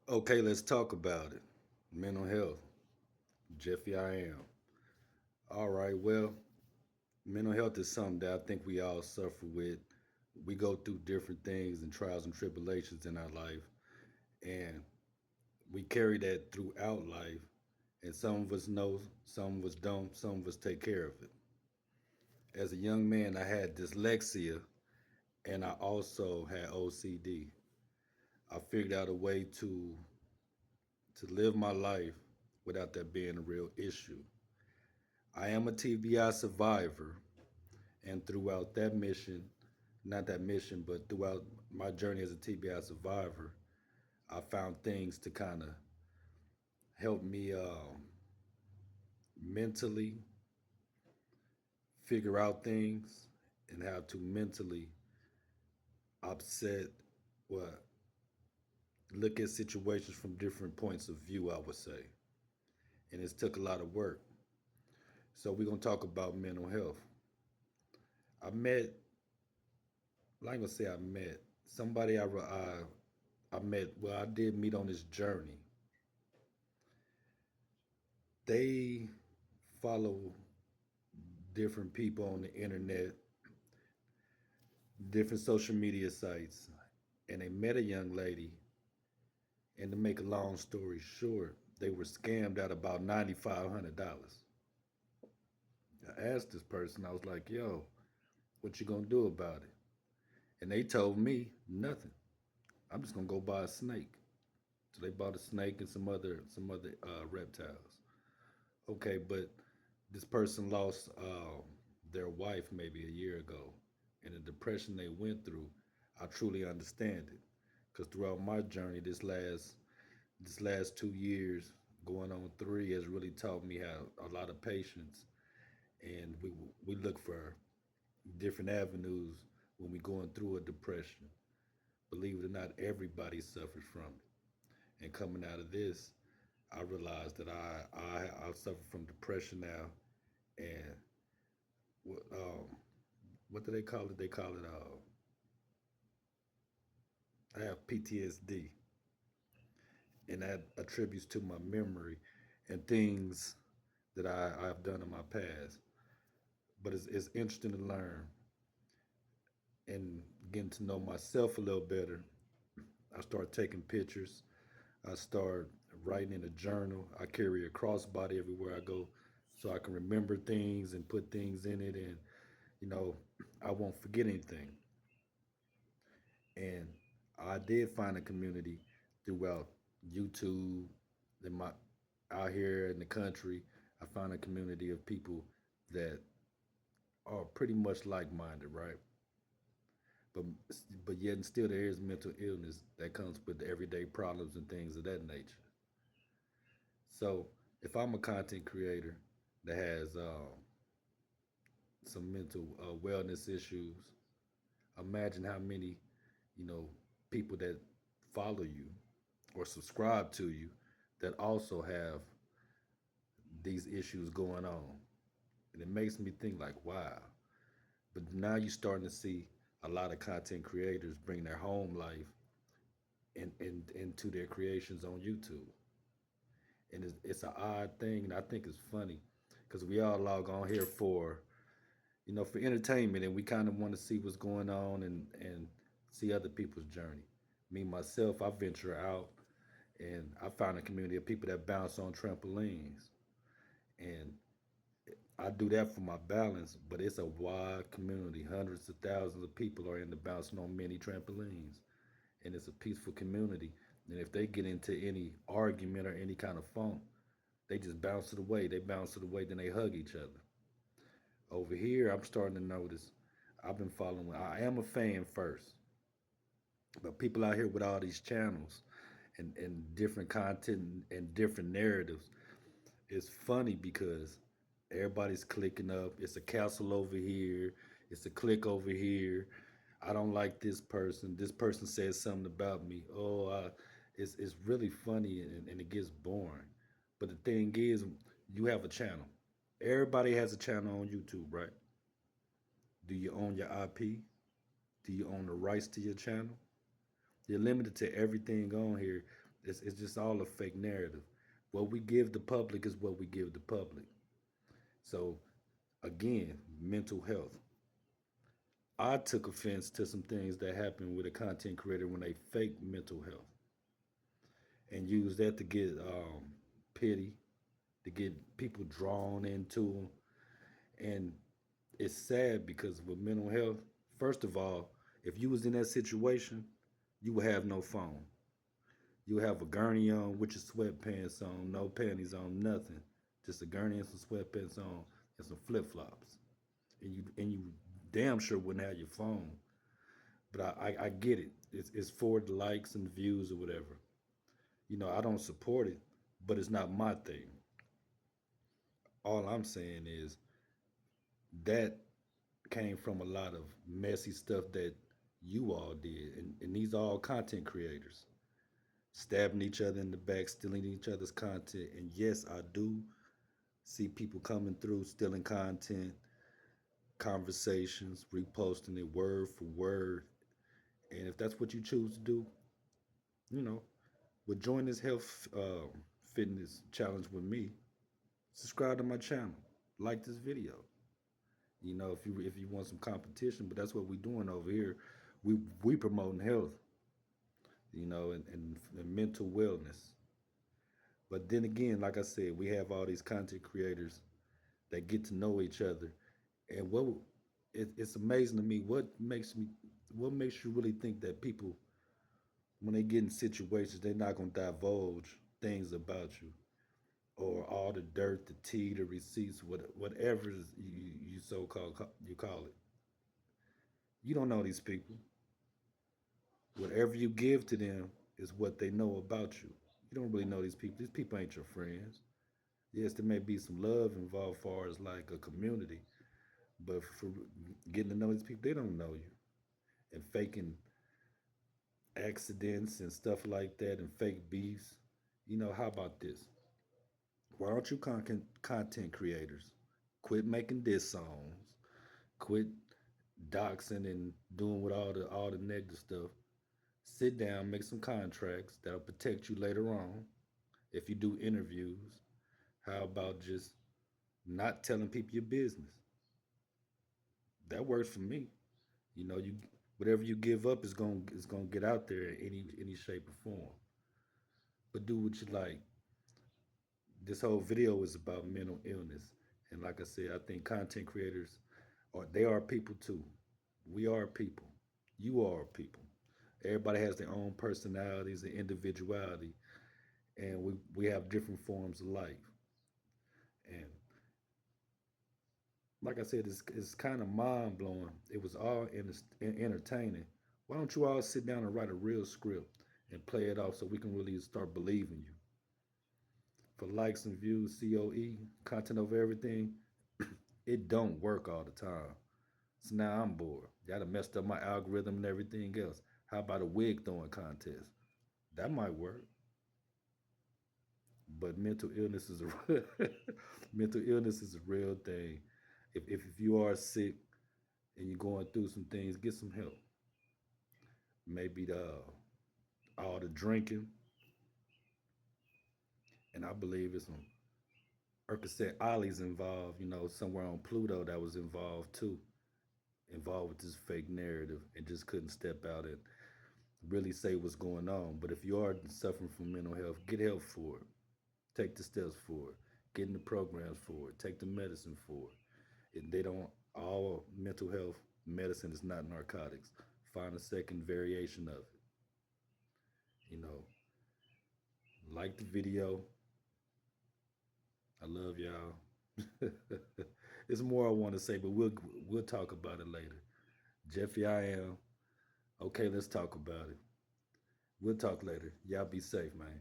Okay, let's talk about it. Mental health. Jeffy, I am. All right, well, mental health is something that I think we all suffer with. We go through different things and trials and tribulations in our life, and we carry that throughout life. And some of us know, some of us don't, some of us take care of it. As a young man, I had dyslexia and I also had OCD. I figured out a way to live my life without that being a real issue. I am a TBI survivor, and throughout that mission, not that mission, but throughout my journey as a TBI survivor, I found things to kind of help me mentally figure out things and how to mentally upset, well, look at situations from different points of view, I would say. And it's took a lot of work. So we're gonna talk about mental health. I met, I ain't gonna say I met somebody I met. Well, I did meet on this journey. They follow different people on the internet, different social media sites, and they met a young lady. And to make a long story short, they were scammed out about $9,500. I asked this person, I was like, "Yo, what you gonna do about it?" And they told me nothing. I'm just gonna go buy a snake. So they bought a snake and some other reptiles. Okay, but this person lost their wife maybe a year ago, and the depression they went through, I truly understand it. Because throughout my journey, this last 2 years, going on three, has really taught me how a lot of patience, and we look for different avenues when we're going through a depression. Believe it or not, everybody suffers from it. And coming out of this, I realized that I suffer from depression now, and what do they call it? They call it I have PTSD, and that attributes to my memory and things that I've done in my past. But it's interesting to learn and getting to know myself a little better. I start taking pictures. I start writing in a journal. I carry a crossbody everywhere I go so I can remember things and put things in it, and you know, I won't forget anything. And I did find a community throughout YouTube, in my out here in the country. I found a community of people that are pretty much like-minded, right? But but yet and still there is mental illness that comes with the everyday problems and things of that nature. So if I'm a content creator that has some mental wellness issues, imagine how many, you know, people that follow you or subscribe to you that also have these issues going on. And it makes me think like, wow. But now you're starting to see a lot of content creators bring their home life into their creations on YouTube. And it's an odd thing, and I think it's funny because we all log on here for, for entertainment, and we kind of want to see what's going on and see other people's journey. Me myself, I venture out and I found a community of people that bounce on trampolines, and I do that for my balance. But it's a wide community; hundreds of thousands of people are into bouncing on many trampolines, and it's a peaceful community. And if they get into any argument or any kind of funk, they just bounce it away. They bounce it away, then they hug each other. Over here, I'm starting to notice. I've been following. I am a fan first, but people out here with all these channels and different content and different narratives, it's funny because everybody's clicking up. It's a castle over here. It's a click over here. I don't like this person. This person says something about me. It's really funny and it gets boring. But the thing is, you have a channel. Everybody has a channel on YouTube, right? Do you own your IP? Do you own the rights to your channel? You're limited to everything on here. It's just all a fake narrative. What we give the public is what we give the public. So again, mental health. I took offense to some things that happened with a content creator when they fake mental health and use that to get pity, to get people drawn into them. And it's sad because with mental health, first of all, if you was in that situation, you would have no phone. You would have a gurney on with your sweatpants on, no panties on, nothing. Just a gurney and some sweatpants on and some flip flops. And you damn sure wouldn't have your phone. But I get it. It's for the likes and the views or whatever. I don't support it, but it's not my thing. All I'm saying is that came from a lot of messy stuff that you all did. And these are all content creators stabbing each other in the back, stealing each other's content. And yes, I do see people coming through, stealing content, conversations, reposting it word for word. And if that's what you choose to do, you know, well, join this health fitness challenge with me. Subscribe to my channel. Like this video. If you want some competition, but that's what we're doing over here. We promoting health, and mental wellness. But then again, like I said, we have all these content creators that get to know each other, and it's amazing to me what makes you really think that people when they get in situations they're not gonna divulge things about you or all the dirt, the tea, the receipts, whatever you so called you call it. You don't know these people. Whatever you give to them is what they know about you. You don't really know these people. These people ain't your friends. Yes, there may be some love involved, far as like a community, but for getting to know these people, they don't know you and faking accidents and stuff like that and fake beefs. How about this? Why don't you content creators quit making diss songs, quit doxing and doing with all the negative stuff? Sit down, make some contracts that'll protect you later on. If you do interviews, how about just not telling people your business? That works for me. You whatever you give up is gonna get out there in any shape or form. But do what you like. This whole video is about mental illness, and like I said, I think content creators they are people too. We are people. You are people. Everybody has their own personalities and individuality, and we have different forms of life. And like I said, it's kind of mind blowing. It was all entertaining. Why don't you all sit down and write a real script and play it off so we can really start believing you? For likes and views, COE, content over everything, it don't work all the time. So now I'm bored. Y'all done messed up my algorithm and everything else. How about a wig throwing contest? That might work. But mental illness is a mental illness is a real thing. If you are sick and you're going through some things, get some help. Maybe all the drinking, and I believe it's some Percocet Ollie's involved. Somewhere on Pluto that was involved too, involved with this fake narrative, and just couldn't step out and really say what's going on. But if you are suffering from mental health, get help for it. Take the steps for it. Get in the programs for it. Take the medicine for it. They don't all mental health medicine is not narcotics. Find a second variation of it. You know, like the video. I love y'all. There's more I want to say, but we'll talk about it later. Jeffy, I am. Okay, let's talk about it. We'll talk later. Y'all be safe, man.